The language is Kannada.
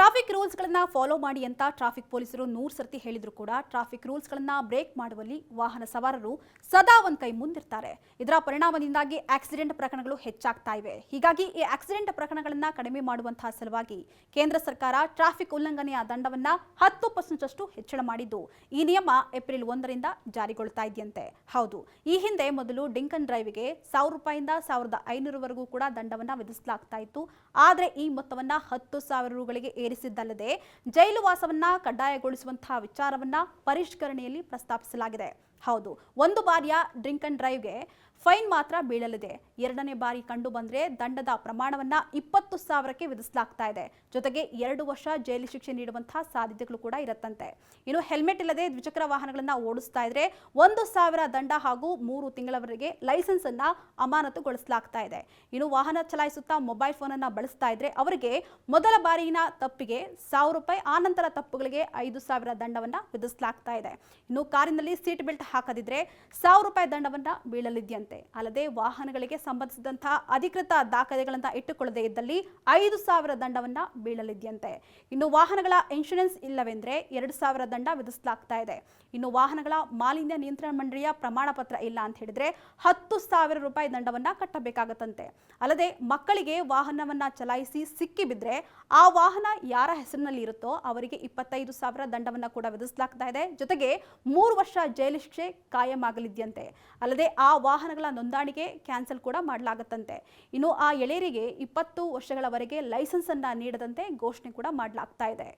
ಟ್ರಾಫಿಕ್ ರೂಲ್ಸ್ಗಳನ್ನು ಫಾಲೋ ಮಾಡಿ ಅಂತ ಟ್ರಾಫಿಕ್ ಪೊಲೀಸರು 100 ಸರ್ತಿ ಹೇಳಿದ್ರು ಕೂಡ ಟ್ರಾಫಿಕ್ ರೂಲ್ಸ್ಗಳನ್ನು ಬ್ರೇಕ್ ಮಾಡುವಲ್ಲಿ ವಾಹನ ಸವಾರರು ಸದಾ ಒಂದು ಕೈ ಮುಂದಿರ್ತಾರೆ. ಇದರ ಪರಿಣಾಮದಿಂದಾಗಿ ಆಕ್ಸಿಡೆಂಟ್ ಪ್ರಕರಣಗಳು ಹೆಚ್ಚಾಗ್ತಾ ಇವೆ. ಹೀಗಾಗಿ ಈ ಆಕ್ಸಿಡೆಂಟ್ ಪ್ರಕರಣಗಳನ್ನು ಕಡಿಮೆ ಮಾಡುವಂತಹ ಸಲುವಾಗಿ ಕೇಂದ್ರ ಸರ್ಕಾರ ಟ್ರಾಫಿಕ್ ಉಲ್ಲಂಘನೆಯ ದಂಡವನ್ನು 10% ಅಷ್ಟು ಹೆಚ್ಚಳ ಮಾಡಿದ್ದು ಈ ನಿಯಮ ಏಪ್ರಿಲ್ 1ರಿಂದ ಜಾರಿಗೊಳ್ತಾ ಇದೆಯಂತೆ. ಹೌದು, ಈ ಹಿಂದೆ ಮೊದಲು ಡ್ರಿಂಕ್ ಅಂಡ್ ಡ್ರೈವ್ಗೆ 1000 ರೂಪಾಯಿಂದ 1500 ವರೆಗೂ ಕೂಡ ದಂಡವನ್ನು ವಿಧಿಸಲಾಗ್ತಾ ಇತ್ತು. ಆದರೆ ಈ ಮೊತ್ತವನ್ನು 10,000 ರೂಗಳಿಗೆ ಏರಿಸಿದ್ದಲ್ಲದೆ ಜೈಲು ವಾಸವನ್ನ ಕಡ್ಡಾಯಗೊಳಿಸುವಂತಹ ವಿಚಾರವನ್ನ ಪರಿಷ್ಕರಣೆಯಲ್ಲಿ ಪ್ರಸ್ತಾಪಿಸಲಾಗಿದೆ. ಹೌದು, ಒಂದು ಬಾರಿಯ ಡ್ರಿಂಕ್ ಅಂಡ್ ಡ್ರೈವ್ಗೆ ಫೈನ್ ಮಾತ್ರ ಬೀಳಲಿದೆ. ಎರಡನೇ ಬಾರಿ ಕಂಡು ಬಂದ್ರೆ ದಂಡದ ಪ್ರಮಾಣವನ್ನ 20,000ಕ್ಕೆ ವಿಧಿಸಲಾಗ್ತಾ ಇದೆ. ಜೊತೆಗೆ 2 ವರ್ಷ ಜೈಲು ಶಿಕ್ಷೆ ನೀಡುವಂತಹ ಸಾಧ್ಯತೆಗಳು ಕೂಡ ಇರುತ್ತಂತೆ. ಇನ್ನು ಹೆಲ್ಮೆಟ್ ಇಲ್ಲದೆ ದ್ವಿಚಕ್ರ ವಾಹನಗಳನ್ನ ಓಡಿಸ್ತಾ ಇದ್ರೆ 1,000 ದಂಡ ಹಾಗೂ 3 ತಿಂಗಳವರೆಗೆ ಲೈಸೆನ್ಸ್ ಅನ್ನ ಅಮಾನತುಗೊಳಿಸಲಾಗ್ತಾ ಇದೆ. ಇನ್ನು ವಾಹನ ಚಲಾಯಿಸುತ್ತಾ ಮೊಬೈಲ್ ಫೋನ್ ಅನ್ನ ಬಳಸ್ತಾ ಇದ್ರೆ ಅವರಿಗೆ ಮೊದಲ ಬಾರಿನ ತಪ್ಪಿಗೆ 1,000 ರೂಪಾಯಿ, ಆ ನಂತರ ತಪ್ಪುಗಳಿಗೆ 5,000 ದಂಡವನ್ನ ವಿಧಿಸಲಾಗ್ತಾ ಇದೆ. ಇನ್ನು ಕಾರಿನಲ್ಲಿ ಸೀಟ್ ಬೆಲ್ಟ್ ಹಾಕದಿದ್ರೆ 1,000 ರೂಪಾಯಿ ದಂಡವನ್ನ ಬೀಳಲಿದೆಯಂತೆ. ಅಲ್ಲದೆ ವಾಹನಗಳಿಗೆ ಸಂಬಂಧಿಸಿದಂತಹ ಅಧಿಕೃತ ದಾಖಲೆಗಳನ್ನು ಇಟ್ಟುಕೊಳ್ಳದೆ ಇದ್ದಲ್ಲಿ 5,000 ದಂಡವನ್ನ ಬೀಳಲಿದೆಯಂತೆ. ಇನ್ನು ವಾಹನಗಳ ಇನ್ಶೂರೆನ್ಸ್ ಇಲ್ಲವೆಂದ್ರೆ 2,000 ದಂಡ ವಿಧಿಸಲಾಗ್ತಾ ಇದೆ. ಇನ್ನು ವಾಹನಗಳ ಮಾಲಿನ್ಯ ನಿಯಂತ್ರಣ ಮಂಡಳಿಯ ಪ್ರಮಾಣ ಪತ್ರ ಇಲ್ಲ ಅಂತ ಹೇಳಿದ್ರೆ 10,000 ರೂಪಾಯಿ ದಂಡವನ್ನ ಕಟ್ಟಬೇಕಾಗತ್ತಂತೆ. ಅಲ್ಲದೆ ಮಕ್ಕಳಿಗೆ ವಾಹನವನ್ನ ಚಲಾಯಿಸಿ ಸಿಕ್ಕಿ ಬಿದ್ರೆ ಆ ವಾಹನ ಯಾರ ಹೆಸರಿನಲ್ಲಿ ಇರುತ್ತೋ ಅವರಿಗೆ 25,000 ದಂಡವನ್ನ ಕೂಡ ವಿಧಿಸಲಾಗ್ತಾ ಇದೆ. ಜೊತೆಗೆ 3 ವರ್ಷ ಜೈಲು ಶಿಕ್ಷೆ ಕಾಯಂ ಆಗಲಿದೆಯಂತೆ. ಅಲ್ಲದೆ ಆ ವಾಹನಗಳ ನೋಂದಣಿಗೆ ಕ್ಯಾನ್ಸಲ್ ಕೂಡ ಮಾಡಲಾಗುತ್ತಂತೆ. ಇನ್ನು ಆ ಎಳೆಯರಿಗೆ 20 ವರ್ಷಗಳವರೆಗೆ ಲೈಸೆನ್ಸ್ ಅನ್ನ ನೀಡದಂತೆ ಘೋಷಣೆ ಕೂಡ ಮಾಡಲಾಗ್ತಾ ಇದೆ.